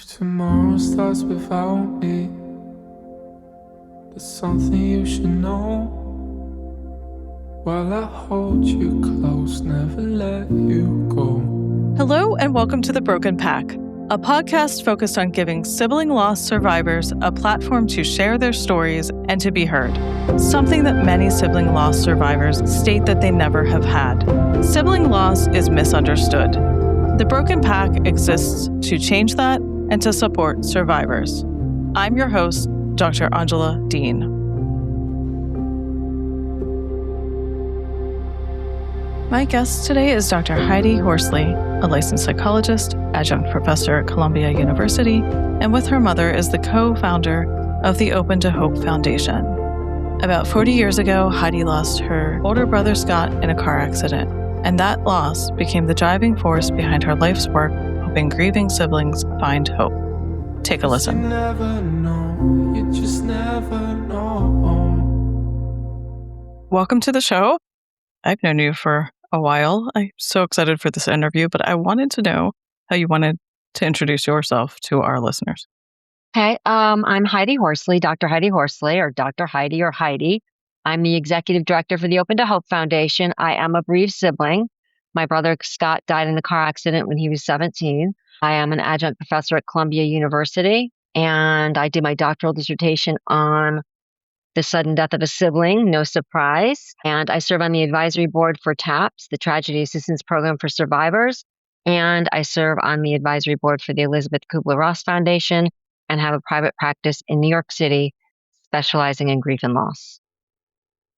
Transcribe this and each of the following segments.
If tomorrow starts without me, there's something you should know. While I hold you close, never let you go. Hello and welcome to The Broken Pack, a podcast focused on giving sibling loss survivors a platform to share their stories and to be heard, something that many sibling loss survivors state that they never have had. Sibling loss is misunderstood. The Broken Pack exists to change that and to support survivors. I'm your host, Dr. Angela Dean. My guest today is Dr. Heidi Horsley, a licensed psychologist, adjunct professor at Columbia University, and with her mother is the co-founder of the Open to Hope Foundation. About 40 years ago, Heidi lost her older brother Scott in a car accident, and that loss became the driving force behind her life's work, helping grieving siblings find hope. Take a listen. You never know, you just never know. Welcome to the show. I've known you for a while. I'm so excited for this interview, but I wanted to know how you wanted to introduce yourself to our listeners. Hey, I'm Heidi Horsley, Dr. Heidi Horsley, or Dr. Heidi or Heidi. I'm the executive director for the Open to Hope Foundation. I am a bereaved sibling. My brother Scott died in a car accident when he was 17. I am an adjunct professor at Columbia University, and I did my doctoral dissertation on the sudden death of a sibling, no surprise. And I serve on the advisory board for TAPS, the Tragedy Assistance Program for Survivors. And I serve on the advisory board for the Elizabeth Kubler-Ross Foundation and have a private practice in New York City specializing in grief and loss.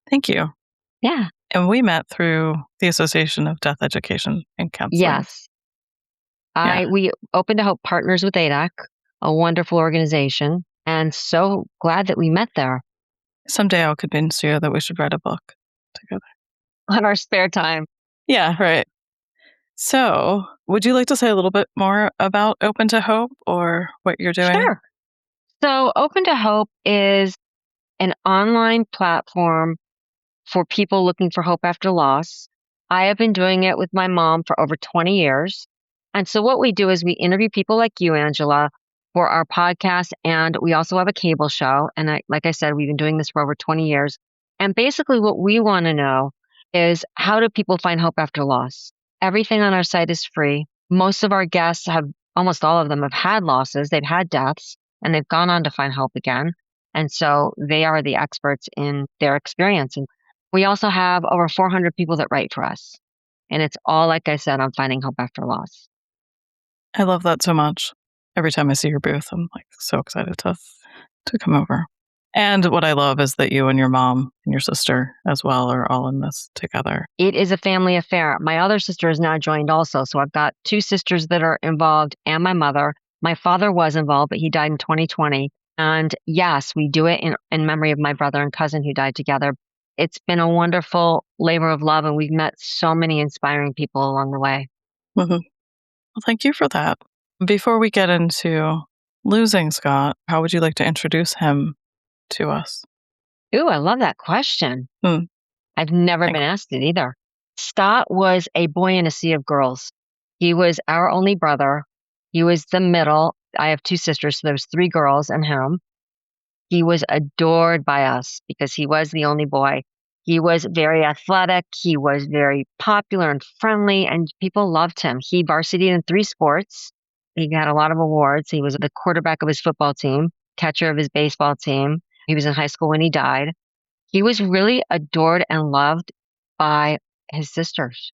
Thank you. Yeah. And we met through the Association of Death Education and Counseling. Yes. We Open to Hope partners with ADAC, a wonderful organization, and so glad that we met there. Someday I'll convince you that we should write a book together. On our spare time. Yeah, right. So, would you like to say a little bit more about Open to Hope or what you're doing? Sure. So, Open to Hope is an online platform for people looking for hope after loss. I have been doing it with my mom for over 20 years. And so what we do is we interview people like you, Angela, for our podcast. And we also have a cable show. And like I said, we've been doing this for over 20 years. And basically what we want to know is, how do people find hope after loss? Everything on our site is free. Most of our guests almost all of them have had losses. They've had deaths and they've gone on to find hope again. And so they are the experts in their experience. And we also have over 400 people that write for us. And it's all, like I said, on finding hope after loss. I love that so much. Every time I see your booth, I'm like so excited to come over. And what I love is that you and your mom and your sister as well are all in this together. It is a family affair. My other sister is now joined also. So I've got two sisters that are involved and my mother. My father was involved, but he died in 2020. And yes, we do it in memory of my brother and cousin who died together. It's been a wonderful labor of love, and we've met so many inspiring people along the way. Mm-hmm. Well, thank you for that. Before we get into losing Scott, how would you like to introduce him to us? Ooh, I love that question. I've never been asked it either. Scott was a boy in a sea of girls. He was our only brother. He was the middle. I have two sisters, so there was three girls and him. He was adored by us because he was the only boy. He was very athletic. He was very popular and friendly, and people loved him. He varsityed in 3 sports. He got a lot of awards. He was the quarterback of his football team, catcher of his baseball team. He was in high school when he died. He was really adored and loved by his sisters.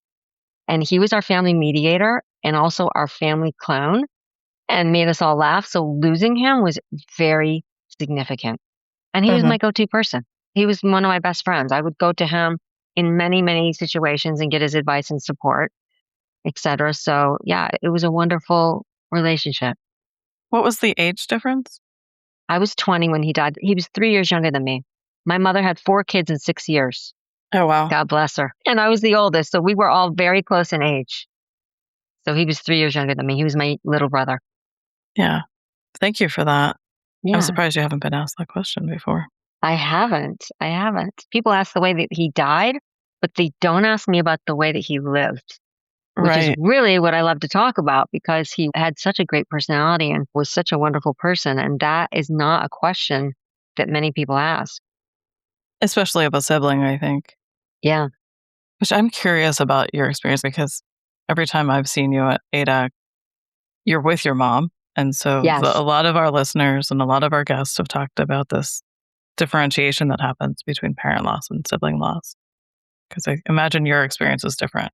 And he was our family mediator and also our family clown and made us all laugh. So losing him was very significant. And he was my go-to person. He was one of my best friends. I would go to him in many, many situations and get his advice and support, etc. So yeah, it was a wonderful relationship. What was the age difference? I was 20 when he died. He was 3 years younger than me. My mother had 4 kids in 6 years. Oh, wow. God bless her. And I was the oldest. So we were all very close in age. So he was 3 years younger than me. He was my little brother. Yeah. Thank you for that. Yeah. I'm surprised you haven't been asked that question before. I haven't. People ask the way that he died, but they don't ask me about the way that he lived. which is Right. really what I love to talk about because he had such a great personality and was such a wonderful person. And that is not a question that many people ask. Especially of a sibling, I think. Yeah. Which I'm curious about your experience because every time I've seen you at ADAC, you're with your mom. And so Yes. a lot of our listeners and a lot of our guests have talked about this differentiation that happens between parent loss and sibling loss. Because I imagine your experience is different.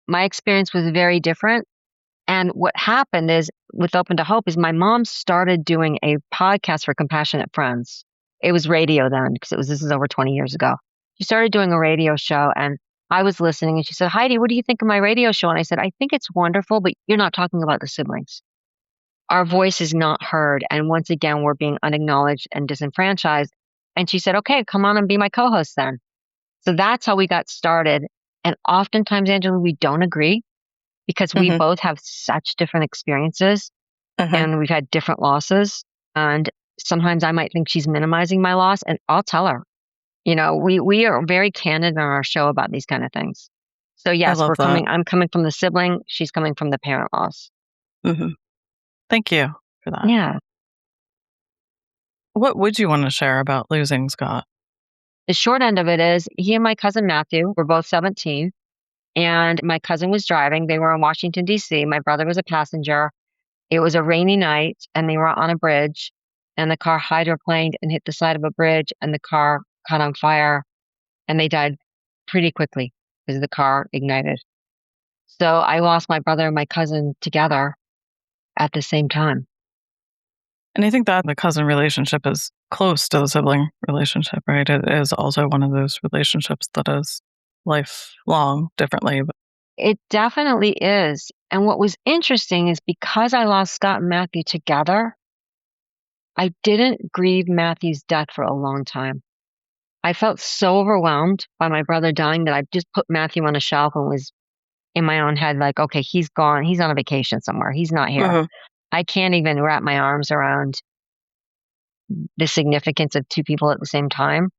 My experience was very different. And what happened is with Open to Hope is my mom started doing a podcast for Compassionate Friends. It was radio then because this is over 20 years ago. She started doing a radio show and I was listening and she said, Heidi, what do you think of my radio show? And I said, I think it's wonderful, but you're not talking about the siblings. Our voice is not heard. And once again, we're being unacknowledged and disenfranchised. And she said, okay, come on and be my co-host then. So that's how we got started. And oftentimes, Angela, we don't agree because we both have such different experiences and we've had different losses. And sometimes I might think she's minimizing my loss and I'll tell her, we are very candid on our show about these kind of things. So yes, I'm coming from the sibling. She's coming from the parent loss. Mm-hmm. Thank you for that. Yeah. What would you want to share about losing Scott? The short end of it is he and my cousin Matthew were both 17 and my cousin was driving. They were in Washington, D.C. My brother was a passenger. It was a rainy night and they were on a bridge and the car hydroplaned and hit the side of a bridge and the car caught on fire and they died pretty quickly because the car ignited. So I lost my brother and my cousin together at the same time. And I think that the cousin relationship is close to the sibling relationship, right? It is also one of those relationships that is lifelong differently. It definitely is. And what was interesting is because I lost Scott and Matthew together, I didn't grieve Matthew's death for a long time. I felt so overwhelmed by my brother dying that I just put Matthew on a shelf and was in my own head like, okay, he's gone. He's on a vacation somewhere. He's not here. I can't even wrap my arms around the significance of two people at the same time.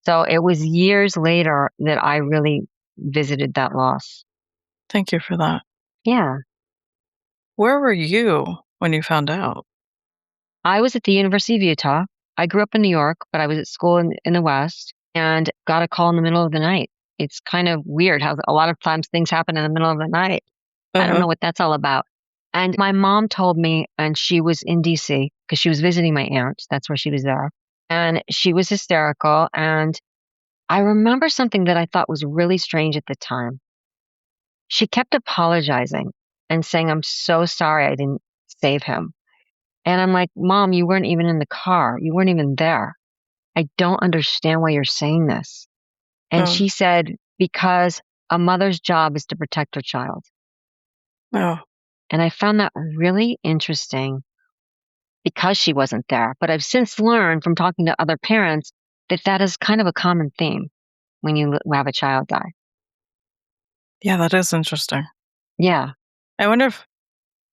So it was years later that I really visited that loss. Thank you for that. Yeah. Where were you when you found out? I was at the University of Utah. I grew up in New York, but I was at school in the West and got a call in the middle of the night. It's kind of weird how a lot of times things happen in the middle of the night. I don't know what that's all about. And my mom told me, and she was in DC because she was visiting my aunt. That's where she was there. And she was hysterical. And I remember something that I thought was really strange at the time. She kept apologizing and saying, I'm so sorry I didn't save him. And I'm like, Mom, you weren't even in the car. You weren't even there. I don't understand why you're saying this. And she said, because a mother's job is to protect her child. Oh. And I found that really interesting because she wasn't there. But I've since learned from talking to other parents that is kind of a common theme when you have a child die. Yeah, that is interesting. Yeah. I wonder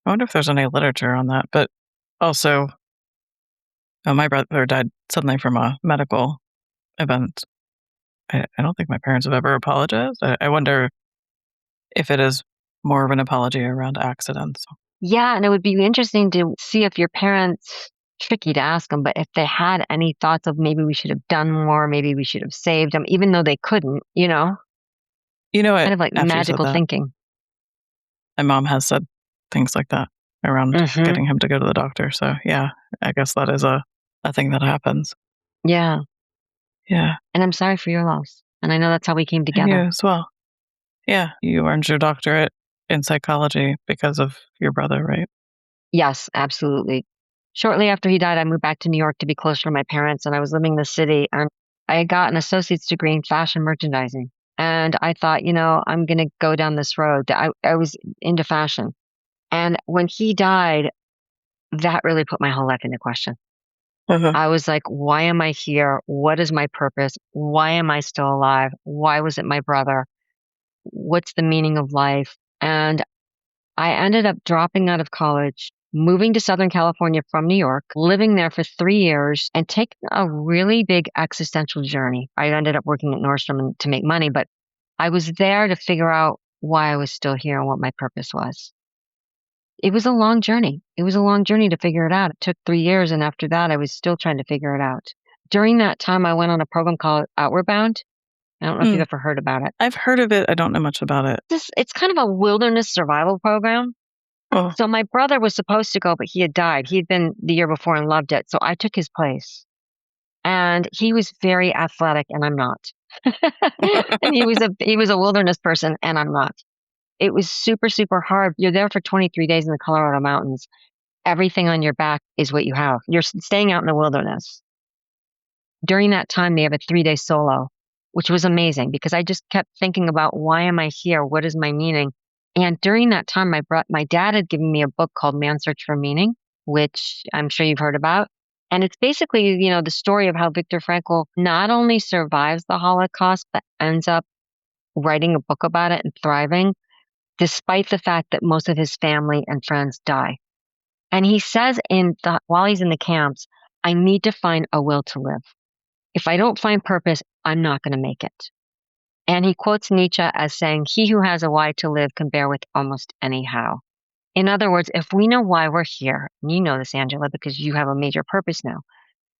if there's any literature on that. But also, my brother died suddenly from a medical event. I don't think my parents have ever apologized. I wonder if it is more of an apology around accidents. Yeah, and it would be interesting to see if your parents, tricky to ask them, but if they had any thoughts of maybe we should have done more, maybe we should have saved them, even though they couldn't, kind of like magical thinking. My mom has said things like that around getting him to go to the doctor. So yeah, I guess that is a thing that happens. Yeah. Yeah. And I'm sorry for your loss. And I know that's how we came together. You as well. Yeah. You earned your doctorate in psychology because of your brother, right? Yes, absolutely. Shortly after he died, I moved back to New York to be closer to my parents, and I was living in the city, and I got an associate's degree in fashion merchandising. And I thought, I'm going to go down this road. I was into fashion. And when he died, that really put my whole life into question. I was like, why am I here? What is my purpose? Why am I still alive? Why was it my brother? What's the meaning of life? And I ended up dropping out of college, moving to Southern California from New York, living there for 3 years and taking a really big existential journey. I ended up working at Nordstrom to make money, but I was there to figure out why I was still here and what my purpose was. It was a long journey. It was a long journey to figure it out. It took 3 years, and after that, I was still trying to figure it out. During that time, I went on a program called Outward Bound. I don't know if you've ever heard about it. I've heard of it. I don't know much about it. It's kind of a wilderness survival program. Oh. So my brother was supposed to go, but he had died. He had been the year before and loved it. So I took his place. And he was very athletic, and I'm not. And he was a wilderness person, and I'm not. It was super, super hard. You're there for 23 days in the Colorado mountains. Everything on your back is what you have. You're staying out in the wilderness. During that time, they have a 3-day solo, which was amazing because I just kept thinking about, why am I here? What is my meaning? And during that time, my dad had given me a book called Man's Search for Meaning, which I'm sure you've heard about. And it's basically, the story of how Viktor Frankl not only survives the Holocaust, but ends up writing a book about it and thriving, despite the fact that most of his family and friends die. And he says while he's in the camps, I need to find a will to live. If I don't find purpose, I'm not going to make it. And he quotes Nietzsche as saying, he who has a why to live can bear with almost any how. In other words, if we know why we're here, and you know this, Angela, because you have a major purpose now.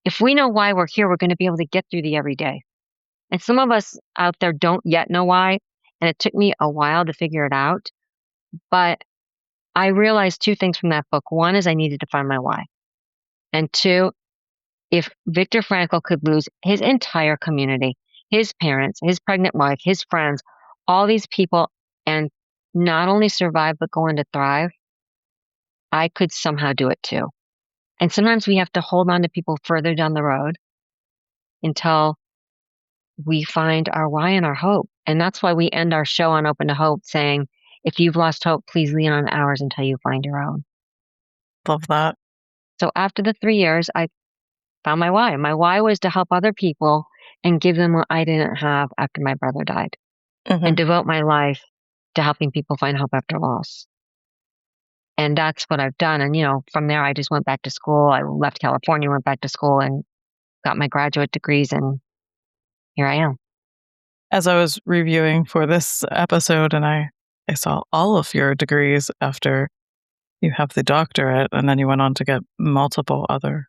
If we know why we're here, we're going to be able to get through the everyday. And some of us out there don't yet know why. And it took me a while to figure it out. But I realized 2 things from that book. One is I needed to find my why. And 2, if Viktor Frankl could lose his entire community, his parents, his pregnant wife, his friends, all these people, and not only survive, but go on to thrive, I could somehow do it too. And sometimes we have to hold on to people further down the road until we find our why and our hope. And that's why we end our show on Open to Hope saying, if you've lost hope, please lean on ours until you find your own. Love that. So after the 3 years, I found my why. My why was to help other people and give them what I didn't have after my brother died, and devote my life to helping people find hope after loss. And that's what I've done. And, from there, I just went back to school. I left California, went back to school and got my graduate degrees. And here I am. As I was reviewing for this episode, and I saw all of your degrees after you have the doctorate, and then you went on to get multiple other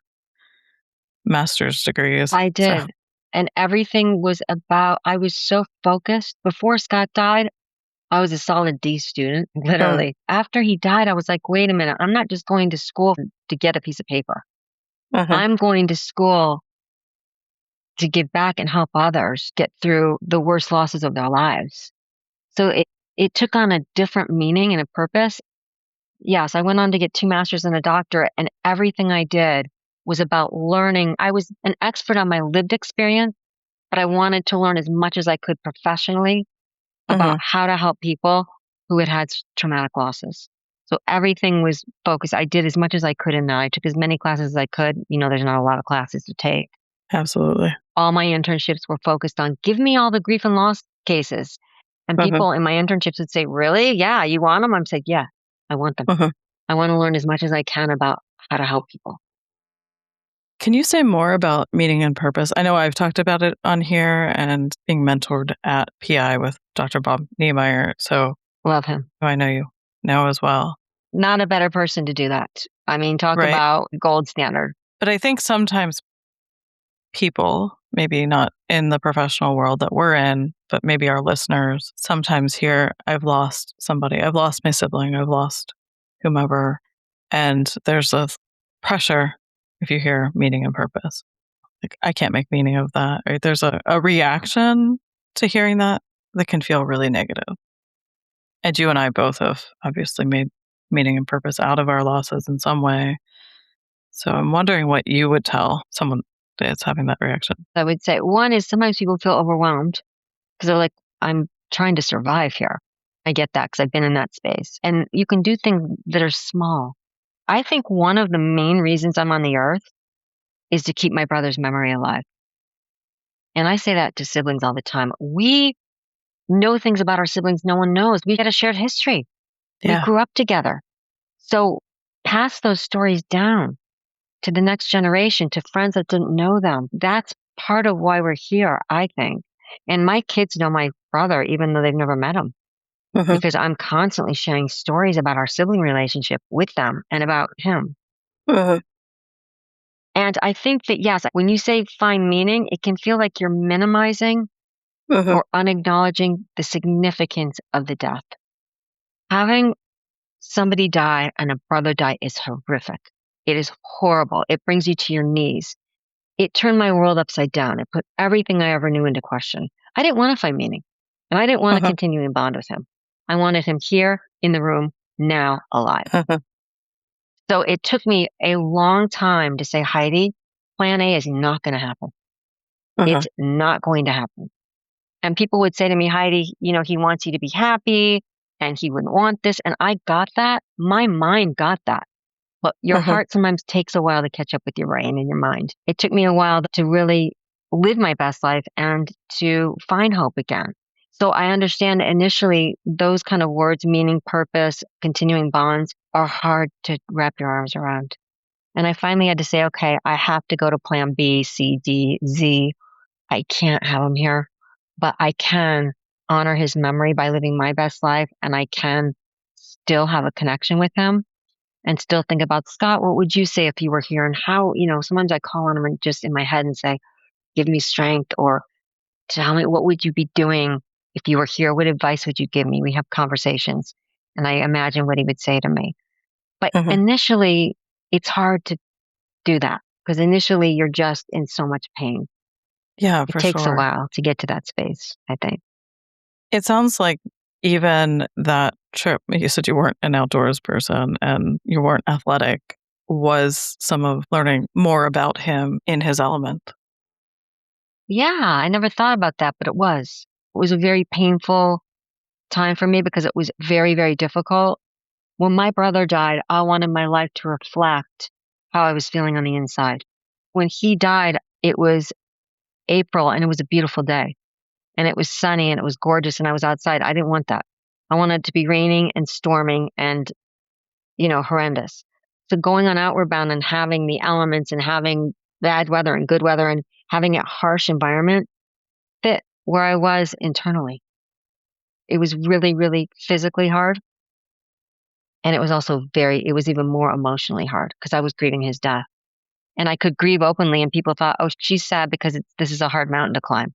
master's degrees. I did. So. And everything was I was so focused. Before Scott died, I was a solid D student, literally. After he died, I was like, wait a minute, I'm not just going to school to get a piece of paper. I'm going to school to give back and help others get through the worst losses of their lives. So it took on a different meaning and a purpose. Yes, I went on to get 2 masters and a doctorate, and everything I did was about learning. I was an expert on my lived experience, but I wanted to learn as much as I could professionally about how to help people who had traumatic losses. So everything was focused. I did as much as I could in that. I took as many classes as I could. There's not a lot of classes to take. Absolutely. All my internships were focused on, give me all the grief and loss cases. And people in my internships would say, really? Yeah, you want them? I'm saying, yeah, I want them. I want to learn as much as I can about how to help people. Can you say more about meaning and purpose? I know I've talked about it on here and being mentored at PI with Dr. Bob Niemeyer. So love him. I know you know as well. Not a better person to do that. I mean, talk about gold standard. But I think sometimes people, maybe not in the professional world that we're in, but maybe our listeners sometimes hear, I've lost somebody. I've lost my sibling. I've lost whomever. And there's a pressure if you hear meaning and purpose. Like, I can't make meaning of that. Right? There's a reaction to hearing that can feel really negative. And you and I both have obviously made meaning and purpose out of our losses in some way. So I'm wondering what you would tell someone that's having that reaction. I would say, one is sometimes people feel overwhelmed because they're like, I'm trying to survive here. I get that because I've been in that space. And you can do things that are small. I think one of the main reasons I'm on the earth is to keep my brother's memory alive. And I say that to siblings all the time. We know things about our siblings no one knows. We had a shared history. Yeah. We grew up together. So pass those stories down to the next generation, to friends that didn't know them. That's part of why we're here, I think. And my kids know my brother, even though they've never met him. because I'm constantly sharing stories about our sibling relationship with them and about him. And I think that, yes, when you say find meaning, it can feel like you're minimizing or unacknowledging the significance of the death. Having somebody die and a brother die is horrific. It is horrible. It brings you to your knees. It turned my world upside down. It put everything I ever knew into question. I didn't want to find meaning, and I didn't want to continue in bond with him. I wanted him here in the room, now alive. So it took me a long time to say, Heidi, plan A is not going to happen. It's not going to happen. And people would say to me, Heidi, he wants you to be happy and he wouldn't want this. And I got that. My mind got that. But your heart sometimes takes a while to catch up with your brain and your mind. It took me a while to really live my best life and to find hope again. So I understand initially those kind of words, meaning, purpose, continuing bonds, are hard to wrap your arms around. And I finally had to say, okay, I have to go to plan B, C, D, Z. I can't have him here, but I can honor his memory by living my best life. And I can still have a connection with him and still think about, Scott, what would you say if you were here? And how, sometimes I call on him and just in my head and say, give me strength, or tell me, what would you be doing if you were here? What advice would you give me? We have conversations and I imagine what he would say to me. But initially, it's hard to do that because initially you're just in so much pain. Yeah, it takes a while to get to that space, I think. It sounds like even that trip, you said you weren't an outdoors person and you weren't athletic, was some of learning more about him in his element. Yeah, I never thought about that, but it was. It was a very painful time for me because it was very, very difficult. When my brother died, I wanted my life to reflect how I was feeling on the inside. When he died, it was April and it was a beautiful day. And it was sunny and it was gorgeous and I was outside. I didn't want that. I wanted it to be raining and storming and, horrendous. So going on Outward Bound and having the elements and having bad weather and good weather and having a harsh environment fit where I was internally. It was really, really physically hard. And it was also it was even more emotionally hard because I was grieving his death. And I could grieve openly and people thought, oh, she's sad because this is a hard mountain to climb.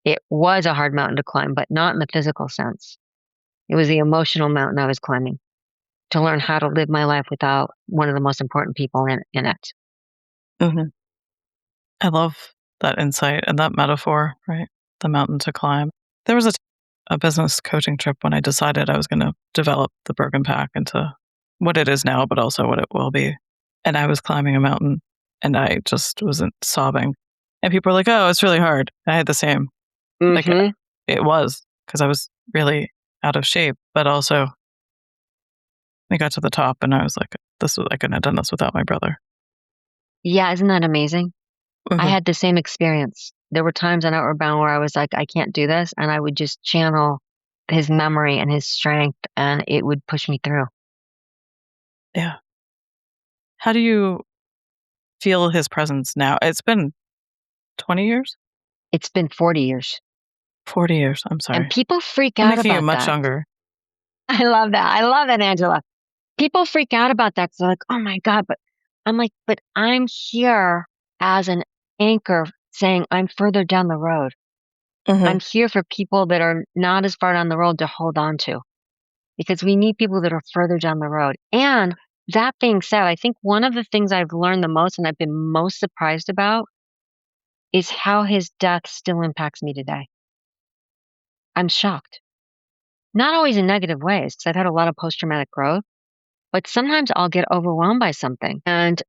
It was a hard mountain to climb, but not in the physical sense. It was the emotional mountain I was climbing to learn how to live my life without one of the most important people in it. I love that insight and that metaphor, right? The mountain to climb. There was a business coaching trip when I decided I was going to develop the Broken Pack into what it is now, but also what it will be. And I was climbing a mountain and I just wasn't sobbing. And people were like, oh, it's really hard. I had the same. Like it was because I was really out of shape, but also I got to the top and I was like, I couldn't have done this without my brother. Yeah, isn't that amazing? I had the same experience. There were times on Outward Bound where I was like, I can't do this. And I would just channel his memory and his strength and it would push me through. Yeah. How do you feel his presence now? It's been 20 years? It's been 40 years. 40 years. I'm sorry. And people freak out about that. Making you much younger. I love that. I love that, Angela. People freak out about that. They're like, oh my God. But I'm like, but I'm here as an anchor saying I'm further down the road. I'm here for people that are not as far down the road to hold on to because we need people that are further down the road. And that being said, I think one of the things I've learned the most and I've been most surprised about is how his death still impacts me today. I'm shocked. Not always in negative ways because I've had a lot of post-traumatic growth, but sometimes I'll get overwhelmed by something and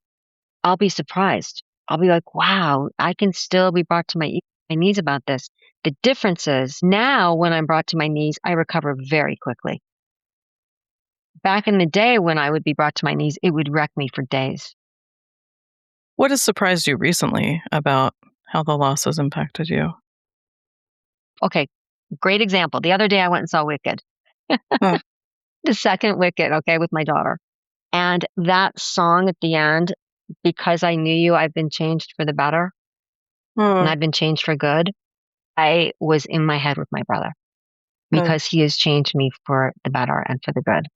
I'll be surprised. I'll be like, wow, I can still be brought to my knees about this. The difference is now when I'm brought to my knees, I recover very quickly. Back in the day when I would be brought to my knees, it would wreck me for days. What has surprised you recently about how the loss has impacted you? Okay, great example. The other day I went and saw Wicked. The second Wicked, okay, with my daughter. And that song at the end, because I knew you, I've been changed for the better. And I've been changed for good. I was in my head with my brother. because he has changed me for the better and for the good.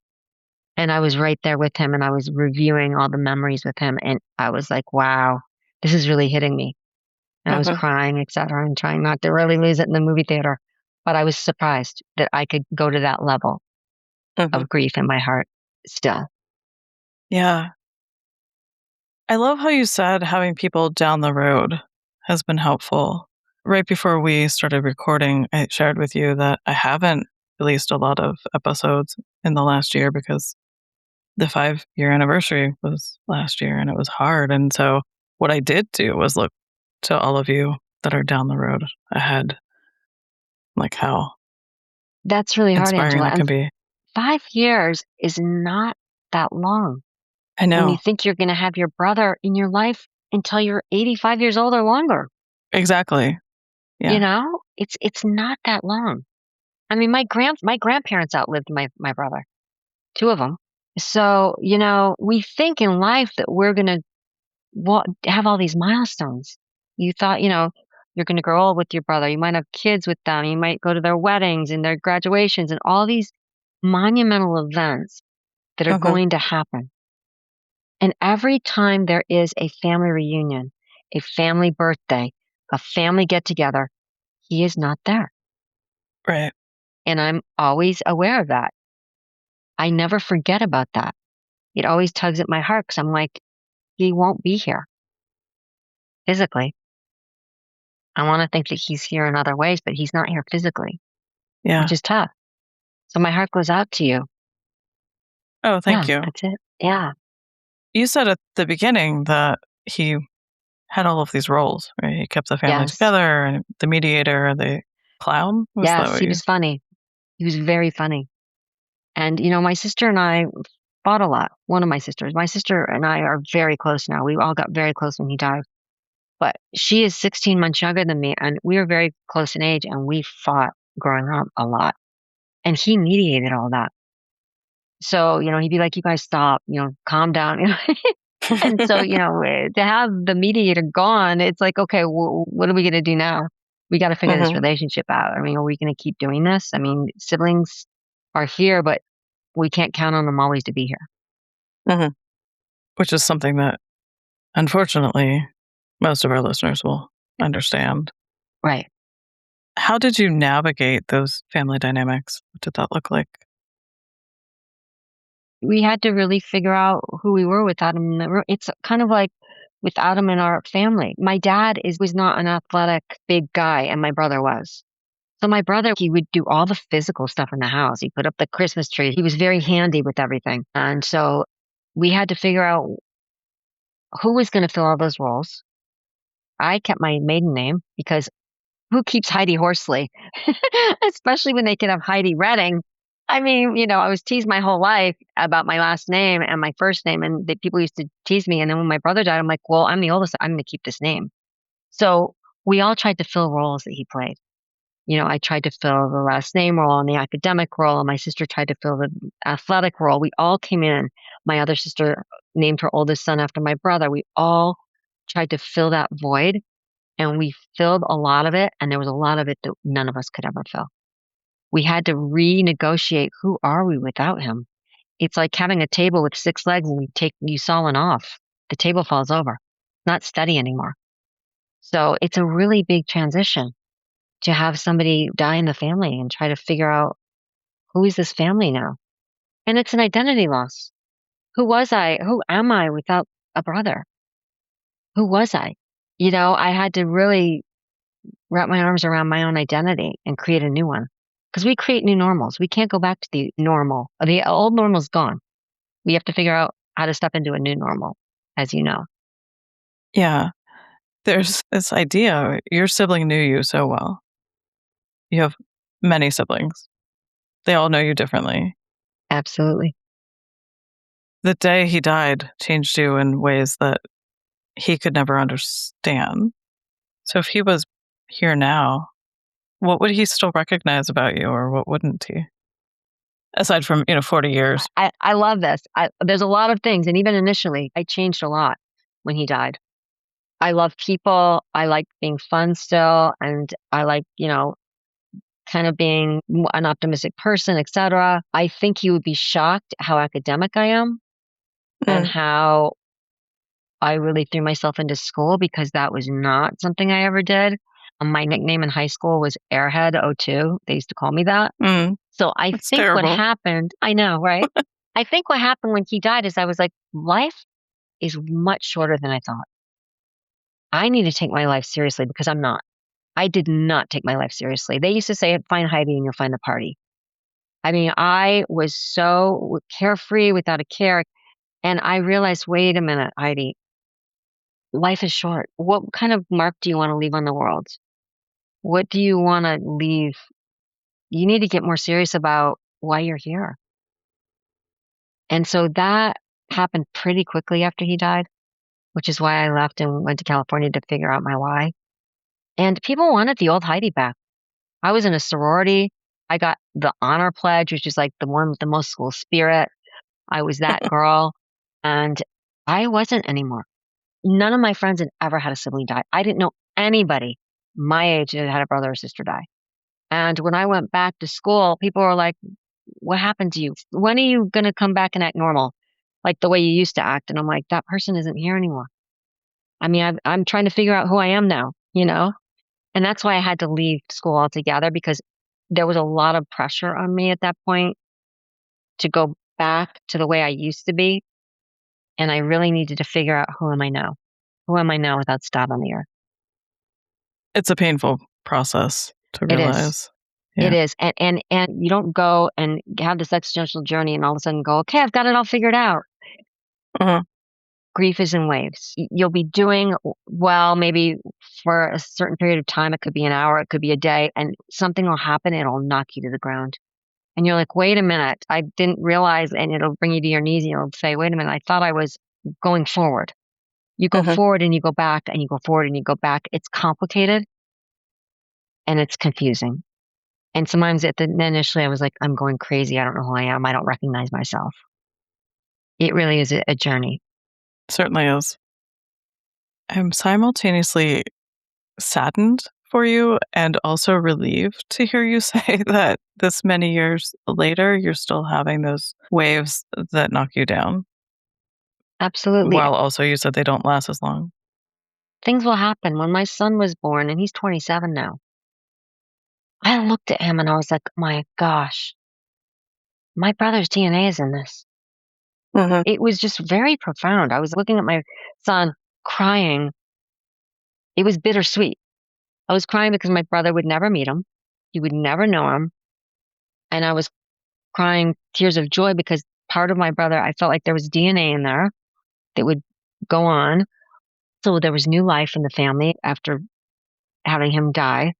And I was right there with him and I was reviewing all the memories with him. And I was like, wow, this is really hitting me. And I was crying, etc., and trying not to really lose it in the movie theater. But I was surprised that I could go to that level of grief in my heart still. Yeah. I love how you said having people down the road has been helpful. Right before we started recording, I shared with you that I haven't released a lot of episodes in the last year because the 5-year anniversary was last year and it was hard. And so what I did do was look to all of you that are down the road ahead, like how that's really hard, inspiring Angela. that can be. 5 years is not that long. I know. When you think you're going to have your brother in your life until you're 85 years old or longer. Exactly. Yeah. You know, it's not that long. I mean, my grandparents outlived my brother, 2 of them. So, you know, we think in life that we're going to have all these milestones. You thought, you know, you're going to grow old with your brother. You might have kids with them. You might go to their weddings and their graduations and all these monumental events that are going to happen. And every time there is a family reunion, a family birthday, a family get together, he is not there. Right. And I'm always aware of that. I never forget about that. It always tugs at my heart because I'm like, he won't be here physically. I want to think that he's here in other ways, but he's not here physically, which is tough. So my heart goes out to you. Oh, thank you. That's it. Yeah. You said at the beginning that he had all of these roles, right? He kept the family together and the mediator, the clown. Yes, he was funny. He was very funny. And, you know, my sister and I fought a lot. One of my sister and I are very close now. We all got very close when he died. But she is 16 months younger than me, and we were very close in age, and we fought growing up a lot. And he mediated all that. So, you know, he'd be like, you guys stop, you know, calm down. You know? And so, you know, to have the mediator gone, it's like, okay, what are we going to do now? We got to figure this relationship out. I mean, are we going to keep doing this? I mean, siblings are here, but we can't count on them always to be here. Which is something that, unfortunately, most of our listeners will understand. Right. How did you navigate those family dynamics? What did that look like? We had to really figure out who we were without him in the room. It's kind of like without him in our family. My dad was not an athletic big guy, and my brother was. So my brother, he would do all the physical stuff in the house. He put up the Christmas tree. He was very handy with everything. And so we had to figure out who was going to fill all those roles. I kept my maiden name because who keeps Heidi Horsley? Especially when they could have Heidi Redding. I mean, you know, I was teased my whole life about my last name and my first name, and people used to tease me. And then when my brother died, I'm like, well, I'm the oldest. I'm going to keep this name. So we all tried to fill roles that he played. You know, I tried to fill the last name role and the academic role, and my sister tried to fill the athletic role. We all came in. My other sister named her oldest son after my brother. We all tried to fill that void, and we filled a lot of it, and there was a lot of it that none of us could ever fill. We had to renegotiate, who are we without him? It's like having a table with 6 legs and you saw one off. The table falls over. It's not steady anymore. So it's a really big transition to have somebody die in the family and try to figure out, who is this family now? And it's an identity loss. Who was I? Who am I without a brother? Who was I? You know, I had to really wrap my arms around my own identity and create a new one. Because we create new normals. We can't go back to the normal. The old normal's gone. We have to figure out how to step into a new normal, as you know. Yeah. There's this idea, your sibling knew you so well. You have many siblings. They all know you differently. Absolutely. The day he died changed you in ways that he could never understand. So if he was here now, what would he still recognize about you, or what wouldn't he? Aside from, 40 years. I love this. There's a lot of things. And even initially, I changed a lot when he died. I love people. I like being fun still. And I like, kind of being an optimistic person, etc. I think he would be shocked how academic I am and how I really threw myself into school, because that was not something I ever did. My nickname in high school was Airhead02. They used to call me that. So I That's think what terrible. happened, I know, right? I think what happened when he died is I was like, life is much shorter than I thought. I need to take my life seriously, because I'm not. I did not take my life seriously. They used to say, find Heidi and you'll find the party. I mean, I was so carefree, without a care. And I realized, wait a minute, Heidi, life is short. What kind of mark do you want to leave on the world? What do you want to leave? You need to get more serious about why you're here. And so that happened pretty quickly after he died, which is why I left and went to California to figure out my why. And people wanted the old Heidi back. I was in a sorority. I got the honor pledge, which is like the one with the most school spirit. I was that girl, and I wasn't anymore. None of my friends had ever had a sibling die. I didn't know anybody my age that had a brother or sister die. And when I went back to school, people were like, what happened to you? When are you going to come back and act normal? Like the way you used to act. And I'm like, that person isn't here anymore. I mean, I'm trying to figure out who I am now, you know? And that's why I had to leave school altogether, because there was a lot of pressure on me at that point to go back to the way I used to be. And I really needed to figure out, who am I now? Who am I now without Scott on the earth? It's a painful process to It is. realize. Yeah. It is. And you don't go and have this existential journey and all of a sudden go, okay, I've got it all figured out. Grief is in waves. You'll be doing well, maybe for a certain period of time. It could be an hour, it could be a day, and something will happen. It'll knock you to the ground. And you're like, wait a minute, I didn't realize, and it'll bring you to your knees and you'll say, wait a minute, I thought I was going forward. You go forward and you go back and you go forward and you go back. It's complicated and it's confusing. And sometimes initially I was like, I'm going crazy. I don't know who I am. I don't recognize myself. It really is a journey. Certainly is. I'm simultaneously saddened for you and also relieved to hear you say that this many years later, you're still having those waves that knock you down. Absolutely. While also you said they don't last as long. Things will happen. When my son was born, and he's 27 now, I looked at him and I was like, my gosh, my brother's DNA is in this. It was just very profound. I was looking at my son crying. It was bittersweet. I was crying because my brother would never meet him. He would never know him. And I was crying tears of joy because part of my brother, I felt like there was DNA in there that would go on. So there was new life in the family after having him die.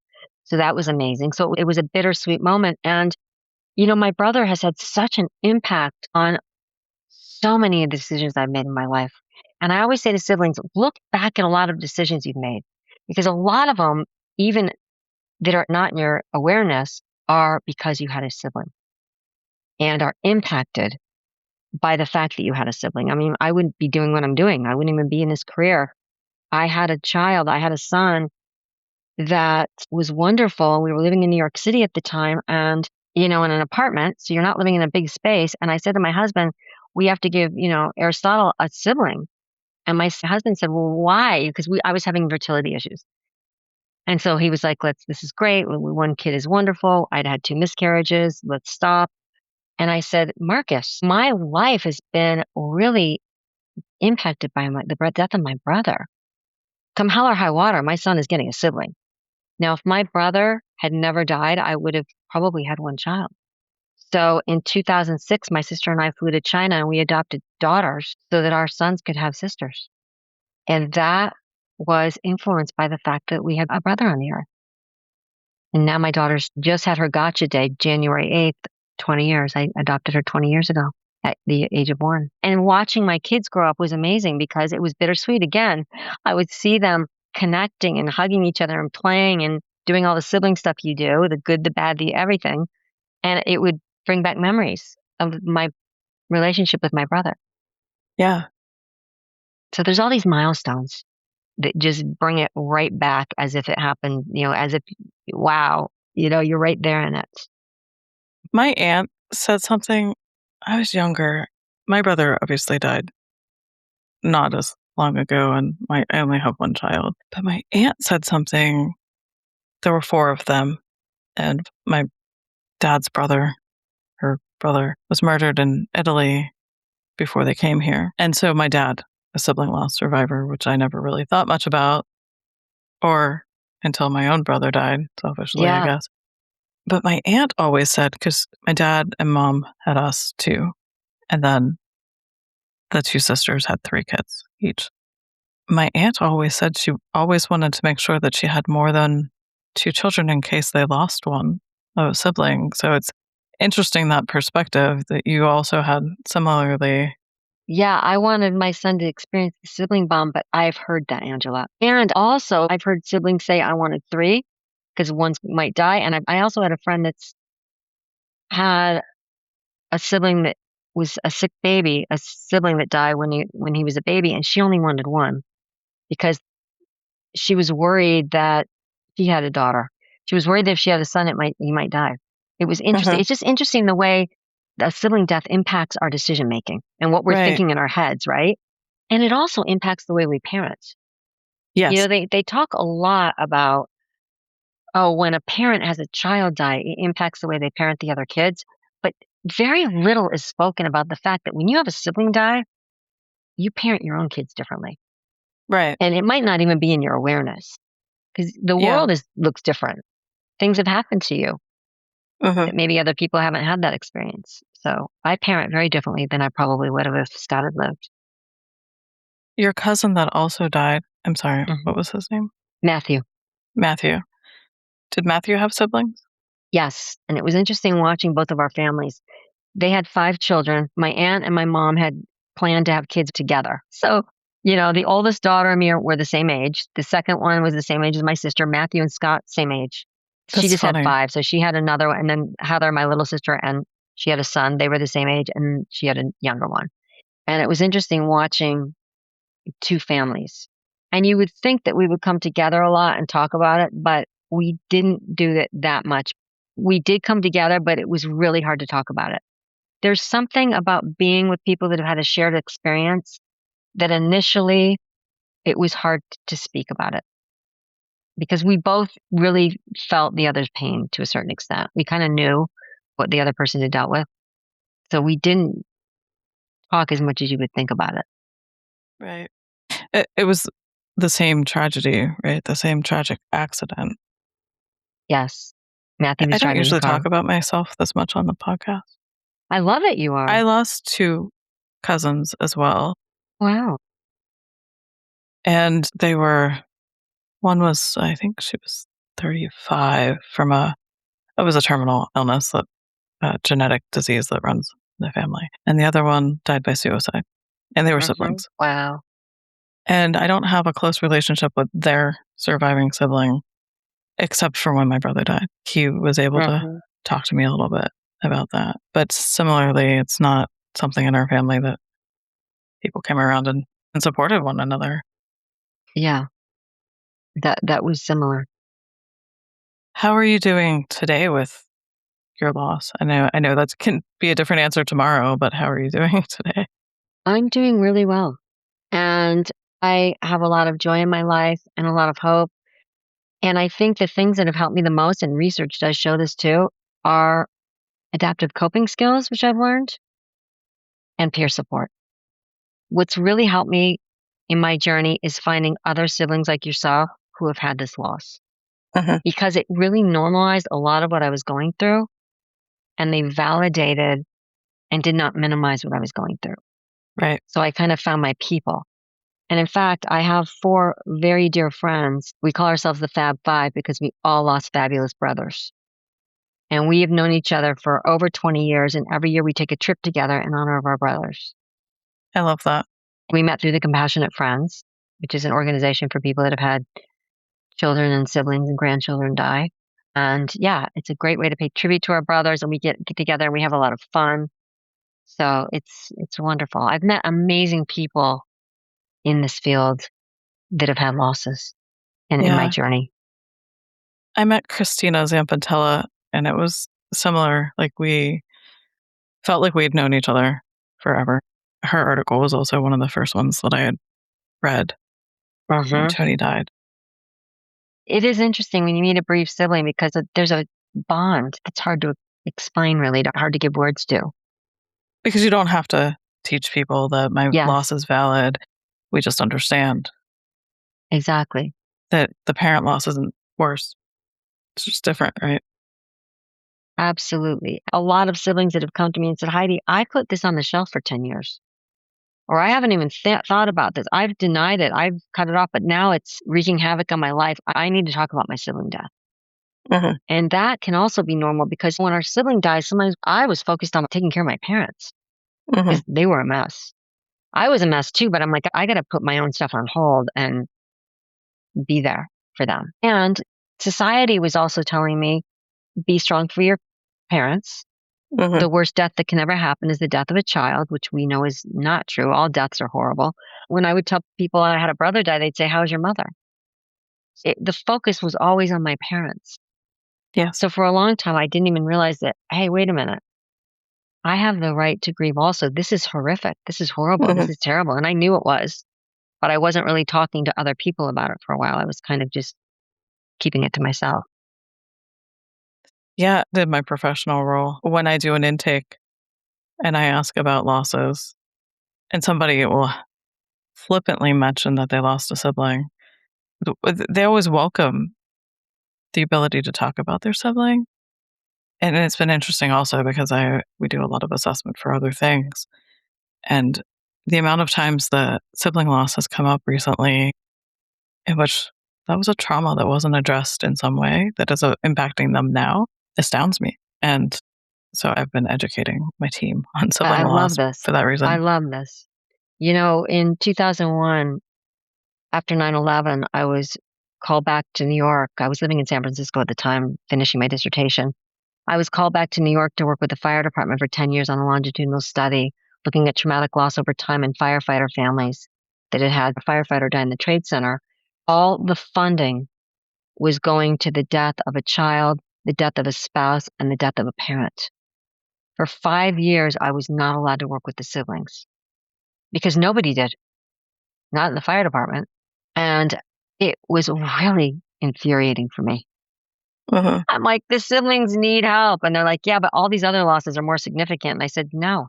So that was amazing. So it was a bittersweet moment. And, you know, my brother has had such an impact on so many of the decisions I've made in my life. And I always say to siblings, look back at a lot of decisions you've made, because a lot of them, even that are not in your awareness, are because you had a sibling and are impacted by the fact that you had a sibling. I mean, I wouldn't be doing what I'm doing. I wouldn't even be in this career. I had a child, I had a son that was wonderful. We were living in New York City at the time and, you know, in an apartment. So you're not living in a big space. And I said to my husband, we have to give, you know, Aristotle a sibling. And my husband said, well, why? Because I was having fertility issues. And so he was like, this is great. One kid is wonderful. I'd had 2 miscarriages. Let's stop. And I said, Marcus, my life has been really impacted by the death of my brother. Come hell or high water, my son is getting a sibling. Now, if my brother had never died, I would have probably had 1 child. So in 2006, my sister and I flew to China and we adopted daughters so that our sons could have sisters. And that was influenced by the fact that we had a brother on the earth. And now my daughter's just had her gotcha day, January 8th, 20 years. I adopted her 20 years ago at the age of 1. And watching my kids grow up was amazing because it was bittersweet. Again, I would see them connecting and hugging each other and playing and doing all the sibling stuff you do, the good, the bad, the everything. And it would bring back memories of my relationship with my brother. Yeah. So there's all these milestones that just bring it right back as if it happened, you know, as if, wow, you're right there in it. My aunt said something. I was younger. My brother obviously died not as long ago, and I only have one child. But my aunt said something. There were 4 of them, and my dad's brother, her brother, was murdered in Italy before they came here. And so my dad, a sibling loss survivor, which I never really thought much about, or until my own brother died, selfishly, I guess. But my aunt always said, because my dad and mom had us too, and then the 2 sisters had 3 kids each. My aunt always said she always wanted to make sure that she had more than 2 children in case they lost one of a sibling. So it's interesting, that perspective that you also had similarly. Yeah, I wanted my son to experience the sibling bond, but I've heard that, Angela. And also, I've heard siblings say I wanted 3 because one might die. And I also had a friend that's had a sibling that was a sick baby, a sibling that died when he was a baby, and she only wanted 1 because she was worried that she had a daughter. She was worried that if she had a son, he might die. It was interesting. It's just interesting the way a sibling death impacts our decision making and what we're thinking in our heads, right? And it also impacts the way we parent. Yes. They talk a lot about, when a parent has a child die, it impacts the way they parent the other kids. But very little is spoken about the fact that when you have a sibling die, you parent your own kids differently. Right. And it might not even be in your awareness because the world looks different. Things have happened to you that maybe other people haven't had that experience. So I parent very differently than I probably would have if Scott had lived. Your cousin that also died, I'm sorry, what was his name? Matthew. Did Matthew have siblings? Yes. And it was interesting watching both of our families. They had 5 children. My aunt and my mom had planned to have kids together. So, the oldest daughter and me were the same age. The second one was the same age as my sister. Matthew and Scott, same age. She just had 5. So she had another one. And then Heather, my little sister, and she had a son. They were the same age. And she had a younger one. And it was interesting watching 2 families. And you would think that we would come together a lot and talk about it, but we didn't do it that much. We did come together, but it was really hard to talk about it. There's something about being with people that have had a shared experience that initially it was hard to speak about it because we both really felt the other's pain to a certain extent. We kind of knew what the other person had dealt with. So we didn't talk as much as you would think about it. Right. It was the same tragedy, right? The same tragic accident. Yes. Matthew was I don't driving usually the car. talk about myself this much on the podcast. I love it. You are. I lost 2 cousins as well. Wow. And one was, I think she was 35 from it was a terminal illness, a genetic disease that runs in the family. And the other one died by suicide. And they were siblings. Wow. And I don't have a close relationship with their surviving sibling, except for when my brother died. He was able to talk to me a little bit about that. But similarly, it's not something in our family that people came around and supported one another. Yeah. That was similar. How are you doing today with your loss? I know that can be a different answer tomorrow, but how are you doing today? I'm doing really well. And I have a lot of joy in my life and a lot of hope. And I think the things that have helped me the most, and research does show this too, are adaptive coping skills, which I've learned, and peer support. What's really helped me in my journey is finding other siblings like yourself who have had this loss. Because it really normalized a lot of what I was going through, and they validated and did not minimize what I was going through. Right. So I kind of found my people. And in fact, I have 4 very dear friends. We call ourselves the Fab Five because we all lost fabulous brothers. And we have known each other for over 20 years. And every year we take a trip together in honor of our brothers. I love that. We met through the Compassionate Friends, which is an organization for people that have had children and siblings and grandchildren die. And yeah, it's a great way to pay tribute to our brothers. And we get together and we have a lot of fun. So it's wonderful. I've met amazing people in this field that have had losses in my journey. I met Christina Zampantella, and it was similar. Like, we felt like we'd known each other forever. Her article was also one of the first ones that I had read when Tony died. It is interesting when you meet a bereaved sibling because there's a bond that's hard to explain, really, hard to give words to. Because you don't have to teach people that my loss is valid. We just understand. Exactly. That the parent loss isn't worse. It's just different, right? Absolutely. A lot of siblings that have come to me and said, Heidi, I put this on the shelf for 10 years. Or I haven't even thought about this. I've denied it. I've cut it off, but now it's wreaking havoc on my life. I need to talk about my sibling death. And that can also be normal because when our sibling dies, sometimes I was focused on taking care of my parents because they were a mess. I was a mess too, but I'm like, I got to put my own stuff on hold and be there for them. And society was also telling me, be strong for your parents. The worst death that can ever happen is the death of a child, which we know is not true. All deaths are horrible. When I would tell people I had a brother die, they'd say, how's your mother? The focus was always on my parents. Yeah. So for a long time, I didn't even realize that, hey, wait a minute. I have the right to grieve also. This is horrific. This is horrible. This is terrible. And I knew it was, but I wasn't really talking to other people about it for a while. I was kind of just keeping it to myself. Yeah, did my professional role. When I do an intake and I ask about losses, and somebody will flippantly mention that they lost a sibling, they always welcome the ability to talk about their sibling. And it's been interesting also because we do a lot of assessment for other things. And the amount of times the sibling loss has come up recently in which that was a trauma that wasn't addressed in some way that is impacting them now astounds me. And so I've been educating my team on sibling loss for that reason. I love this. You know, in 2001, after 9/11, I was called back to New York. I was living in San Francisco at the time, finishing my dissertation. I was called back to New York to work with the fire department for 10 years on a longitudinal study looking at traumatic loss over time in firefighter families that had had a firefighter die in the Trade Center. All the funding was going to the death of a child, the death of a spouse, and the death of a parent. For 5 years, I was not allowed to work with the siblings because nobody did, not in the fire department. And it was really infuriating for me. I'm like, the siblings need help. And they're like, yeah, but all these other losses are more significant. And I said, no,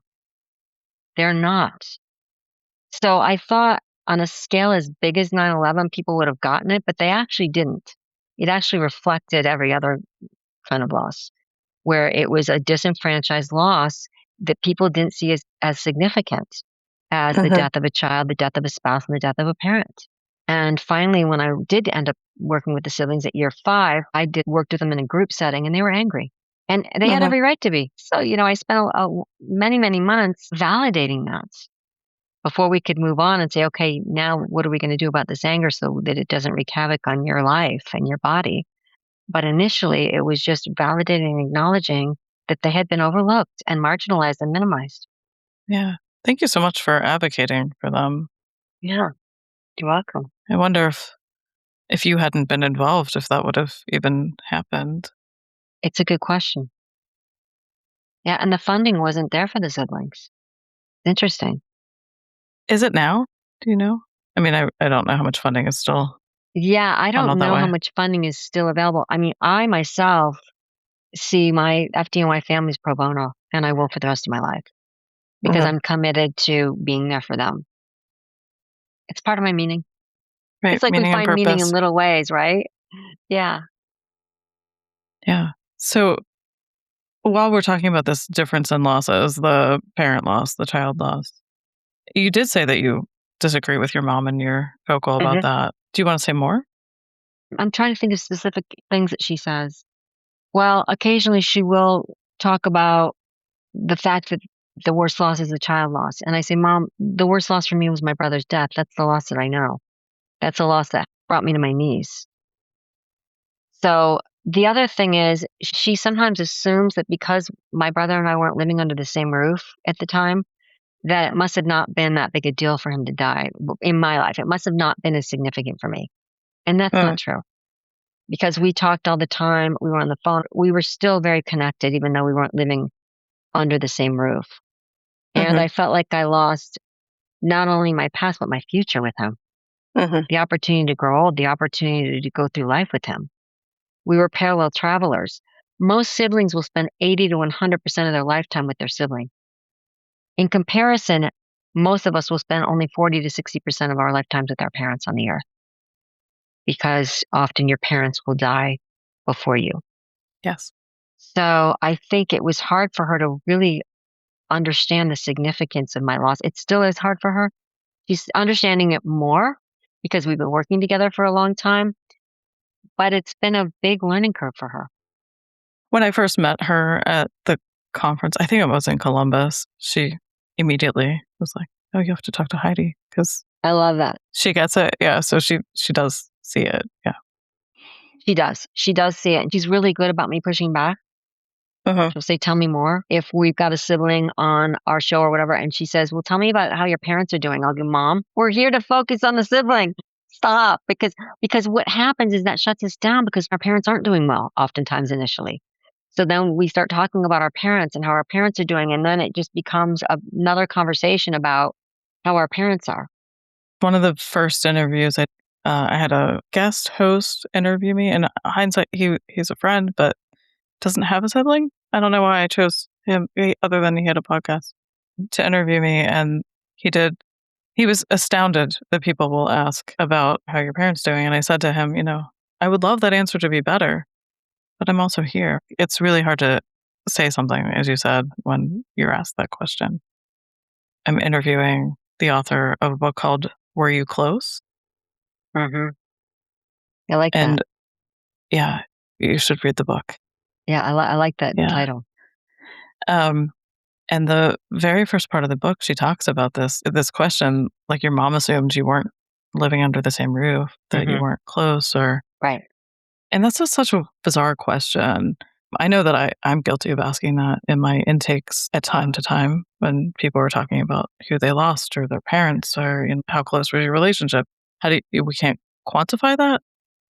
they're not. So I thought on a scale as big as 9/11, people would have gotten it, but they actually didn't. It actually reflected every other kind of loss, where it was a disenfranchised loss that people didn't see as significant as the death of a child, the death of a spouse, and the death of a parent. And finally, when I did end up working with the siblings at year 5, I worked with them in a group setting, and they were angry. And they had every right to be. So, I spent many, many months validating that before we could move on and say, okay, now what are we going to do about this anger so that it doesn't wreak havoc on your life and your body? But initially, it was just validating and acknowledging that they had been overlooked and marginalized and minimized. Yeah. Thank you so much for advocating for them. Yeah. You're welcome. I wonder if you hadn't been involved, if that would have even happened. It's a good question. Yeah, and the funding wasn't there for the siblings. Interesting. Is it now? Do you know? I mean, I don't know how much funding is still. Yeah, I don't know how much funding is still available. I mean, I myself see my FDNY families pro bono, and I will for the rest of my life because I'm committed to being there for them. It's part of my meaning. Right, it's like we find meaning in little ways, right? Yeah. Yeah. So while we're talking about this difference in losses, the parent loss, the child loss, you did say that you disagree with your mom and you're vocal about that. Do you want to say more? I'm trying to think of specific things that she says. Well, occasionally she will talk about the fact that the worst loss is a child loss. And I say, Mom, the worst loss for me was my brother's death. That's the loss that I know. That's a loss that brought me to my knees. So the other thing is she sometimes assumes that because my brother and I weren't living under the same roof at the time, that it must have not been that big a deal for him to die in my life. It must have not been as significant for me. And that's not true. because we talked all the time. We were on the phone. We were still very connected, even though we weren't living under the same roof. And I felt like I lost not only my past, but my future with him. The opportunity to grow old, the opportunity to go through life with him. We were parallel travelers. Most siblings will spend 80 to 100% of their lifetime with their sibling. In comparison, most of us will spend only 40 to 60% of our lifetimes with our parents on the earth, because often your parents will die before you. Yes. So I think it was hard for her to really understand the significance of my loss. It still is hard for her. She's understanding it more because we've been working together for a long time, but it's been a big learning curve for her. When I first met her at the conference, I think it was in Columbus, she immediately was like, "Oh, you have to talk to Heidi," because I love that. she gets it. Yeah, so she does see it. Yeah. She does. She does see it. And she's really good about me pushing back. She'll say, "Tell me more." If we've got a sibling on our show or whatever, and she says, "Well, tell me about how your parents are doing." I'll go, "Mom, we're here to focus on the sibling. Stop." Because what happens is that shuts us down because our parents aren't doing well, oftentimes initially. So then we start talking about our parents and how our parents are doing. And then it just becomes another conversation about how our parents are. One of the first interviews, I had a guest host interview me. In hindsight, he's a friend, but doesn't have a sibling. I don't know why I chose him, other than he had a podcast, to interview me. And he was astounded that people will ask about how your parents doing. And I said to him, I would love that answer to be better, but I'm also here. It's really hard to say something, as you said, when you're asked that question. I'm interviewing the author of a book called Were You Close? I like And that. yeah, you should read the book. Yeah, I like that title. And the very first part of the book, she talks about this question, like your mom assumed you weren't living under the same roof, that you weren't close, or Right. and that's just such a bizarre question. I know that I'm guilty of asking that in my intakes at time to time when people are talking about who they lost or their parents or how close was your relationship. We can't quantify that?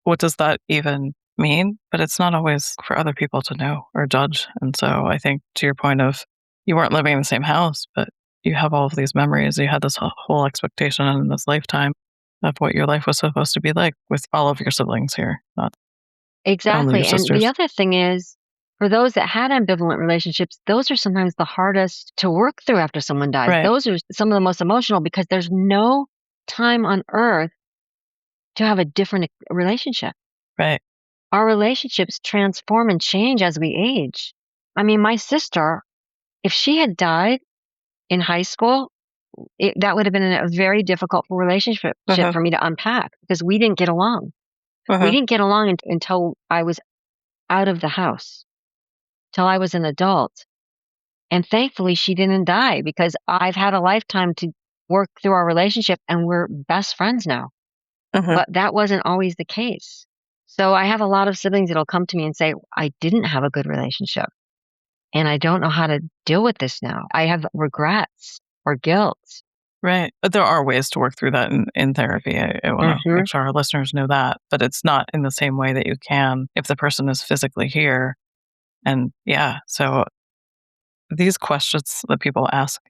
What does that even mean? But it's not always for other people to know or judge. And so I think to your point of you weren't living in the same house, but you have all of these memories. You had this whole expectation in this lifetime of what your life was supposed to be like with all of your siblings here, not only your Exactly. And sisters. the other thing is, for those that had ambivalent relationships, those are sometimes the hardest to work through after someone dies. Right. Those are some of the most emotional because there's no time on earth to have a different relationship. Right. Our relationships transform and change as we age. I mean, my sister, if she had died in high school, that would have been a very difficult relationship for me to unpack because we didn't get along. We didn't get along until I was out of the house, till I was an adult. And thankfully, she didn't die because I've had a lifetime to work through our relationship and we're best friends now. But that wasn't always the case. So I have a lot of siblings that'll come to me and say, "I didn't have a good relationship and I don't know how to deal with this now. I have regrets or guilt." Right. But there are ways to work through that in therapy. I want to make sure our listeners know that. But it's not in the same way that you can if the person is physically here. And yeah, so these questions that people ask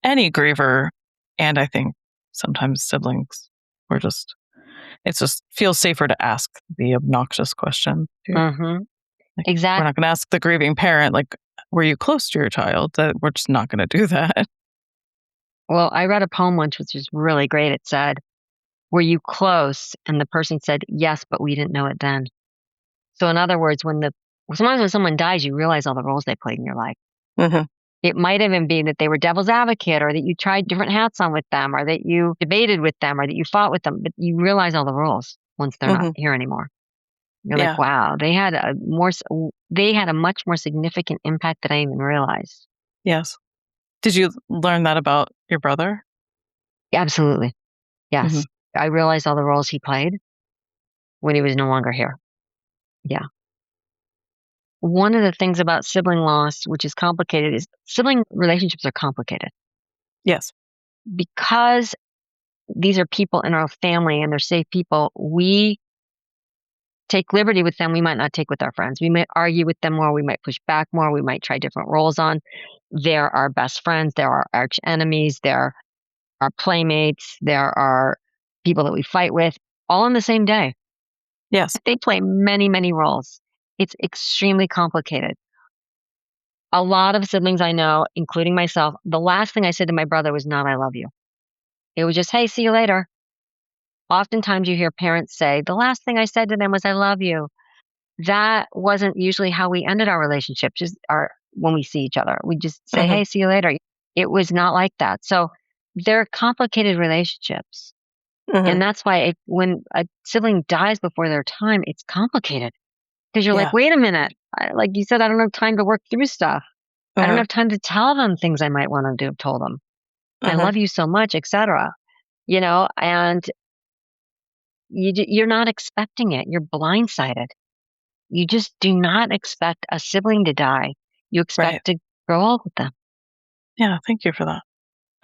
any griever, and I think sometimes siblings, it just feels safer to ask the obnoxious question. Like, Exactly. we're not going to ask the grieving parent, like, were you close to your child? That we're just not going to do that. Well, I read a poem once, which was really great. It said, "Were you close?" And the person said, "Yes, but we didn't know it then." So in other words, sometimes when someone dies, you realize all the roles they played in your life. It might even be that they were devil's advocate or that you tried different hats on with them or that you debated with them or that you fought with them, but you realize all the roles once they're not here anymore. You're like, wow, they had a much more significant impact than I even realized. Yes. Did you learn that about your brother? Absolutely. Yes. I realized all the roles he played when he was no longer here. Yeah. One of the things about sibling loss, which is complicated, is sibling relationships are complicated. Yes. Because these are people in our family and they're safe people, we take liberty with them we might not take with our friends. We might argue with them more. We might push back more. We might try different roles on. They're our best friends. They're our arch enemies. They're our playmates. There are people that we fight with all in the same day. Yes. They play many, many roles. It's extremely complicated. A lot of siblings I know, including myself, the last thing I said to my brother was not, I love you. It was just, hey, see you later. Oftentimes you hear parents say, the last thing I said to them was, I love you. That wasn't usually how we ended our relationship, just when we see each other. We just say, hey, see you later. It was not like that. So they're complicated relationships. And that's why when a sibling dies before their time, it's complicated. Because you're like, wait a minute. Like you said, I don't have time to work through stuff. I don't have time to tell them things I might want to have told them. I love you so much, etc. And you're not expecting it. You're blindsided. You just do not expect a sibling to die. You expect to grow old with them. Yeah, thank you for that.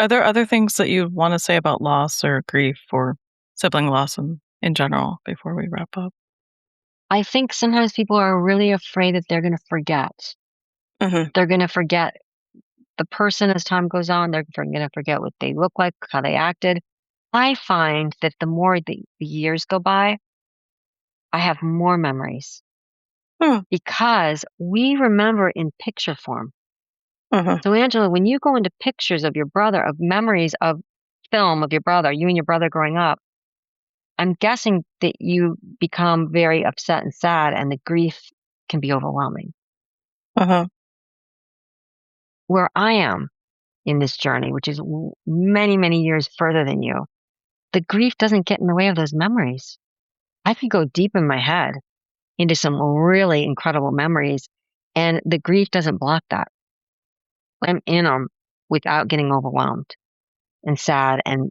Are there other things that you want to say about loss or grief or sibling loss in general before we wrap up? I think sometimes people are really afraid that they're going to forget. They're going to forget the person as time goes on. They're going to forget what they look like, how they acted. I find that the more the years go by, I have more memories because we remember in picture form. So, Angela, when you go into pictures of your brother, of memories of film of your brother, you and your brother growing up, I'm guessing that you become very upset and sad, and the grief can be overwhelming. Where I am in this journey, which is many, many years further than you, the grief doesn't get in the way of those memories. I could go deep in my head into some really incredible memories, and the grief doesn't block that. I'm in them without getting overwhelmed and sad and,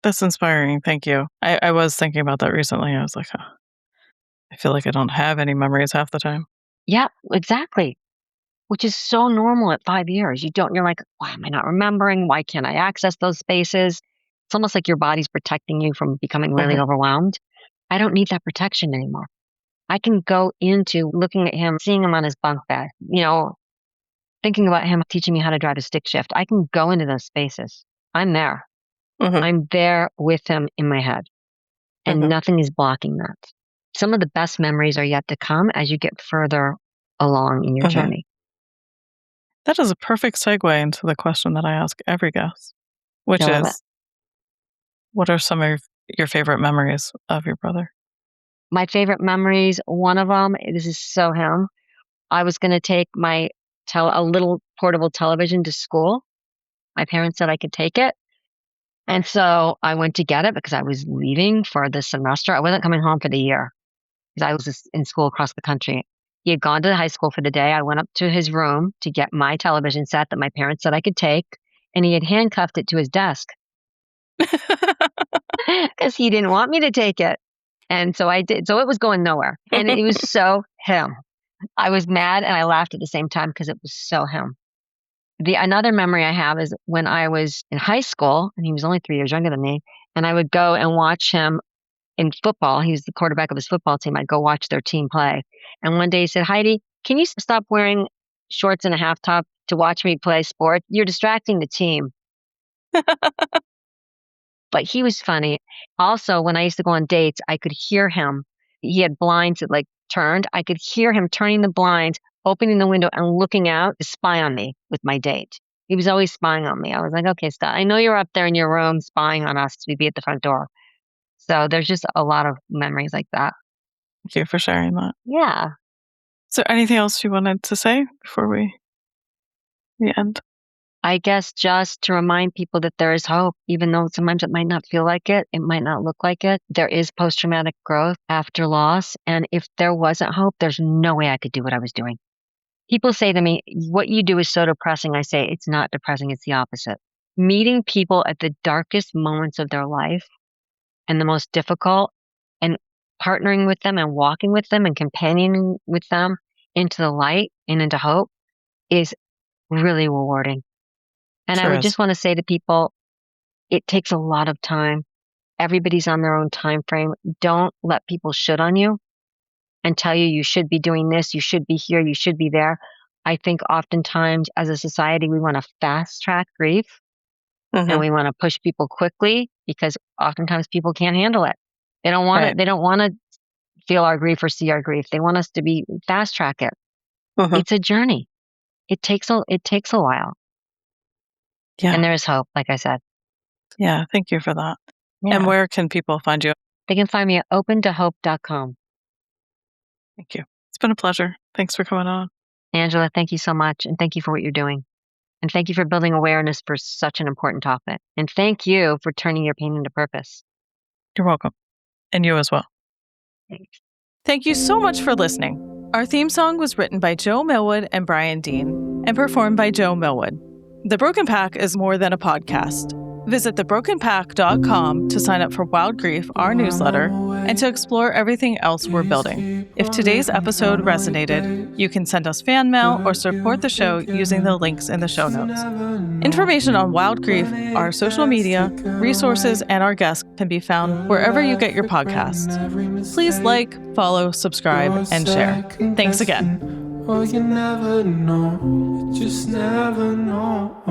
That's inspiring. Thank you. I was thinking about that recently. I was like, I feel like I don't have any memories half the time. Yeah, exactly. Which is so normal at 5 years. You're like, why am I not remembering? Why can't I access those spaces? It's almost like your body's protecting you from becoming really overwhelmed. I don't need that protection anymore. I can go into looking at him, seeing him on his bunk bed, thinking about him teaching me how to drive a stick shift. I can go into those spaces. I'm there. I'm there with him in my head, and nothing is blocking that. Some of the best memories are yet to come as you get further along in your journey. That is a perfect segue into the question that I ask every guest, which is, what are some of your favorite memories of your brother? My favorite memories, one of them, this is so him. I was going to take a little portable television to school. My parents said I could take it. And so I went to get it because I was leaving for the semester. I wasn't coming home for the year because I was just in school across the country. He had gone to the high school for the day. I went up to his room to get my television set that my parents said I could take, and he had handcuffed it to his desk because he didn't want me to take it. And so I did. So it was going nowhere. And it was so him. I was mad and I laughed at the same time because it was so him. Another memory I have is when I was in high school, and he was only 3 years younger than me, and I would go and watch him in football. He was the quarterback of his football team. I'd go watch their team play. And one day he said, Heidi, can you stop wearing shorts and a half top to watch me play sport? You're distracting the team. But he was funny. Also, when I used to go on dates, I could hear him. He had blinds that turned. I could hear him turning the blinds, opening the window and looking out to spy on me with my date. He was always spying on me. I was like, okay, stop. I know you're up there in your room spying on us. We'd be at the front door. So there's just a lot of memories like that. Thank you for sharing that. Yeah. Is there anything else you wanted to say before we end? I guess just to remind people that there is hope, even though sometimes it might not feel like it might not look like it. There is post-traumatic growth after loss. And if there wasn't hope, there's no way I could do what I was doing. People say to me, what you do is so depressing. I say, it's not depressing. It's the opposite. Meeting people at the darkest moments of their life and the most difficult, and partnering with them and walking with them and companioning with them into the light and into hope is really rewarding. And I would just want to say to people, it takes a lot of time, Everybody's on their own time frame. Don't let people shit on you and tell you you should be doing this, you should be here, you should be there. I think oftentimes as a society, we want to fast track grief and we want to push people quickly because oftentimes people can't handle it. They don't want it. They don't want to feel our grief or see our grief. They want us to be fast track it. It's a journey. It takes a while. Yeah. And there is hope, like I said. Yeah. Thank you for that. Yeah. And where can people find you? They can find me at opentohope.com. Thank you. It's been a pleasure. Thanks for coming on. Angela, thank you so much. And thank you for what you're doing. And thank you for building awareness for such an important topic. And thank you for turning your pain into purpose. You're welcome. And you as well. Thanks. Thank you so much for listening. Our theme song was written by Joe Millwood and Brian Dean and performed by Joe Millwood. The Broken Pack is more than a podcast. Visit thebrokenpack.com to sign up for Wild Grief, our newsletter, and to explore everything else we're building. If today's episode resonated, you can send us fan mail or support the show using the links in the show notes. Information on Wild Grief, our social media, resources, and our guests can be found wherever you get your podcasts. Please like, follow, subscribe, and share. Thanks again. Oh, you never know, you just never know.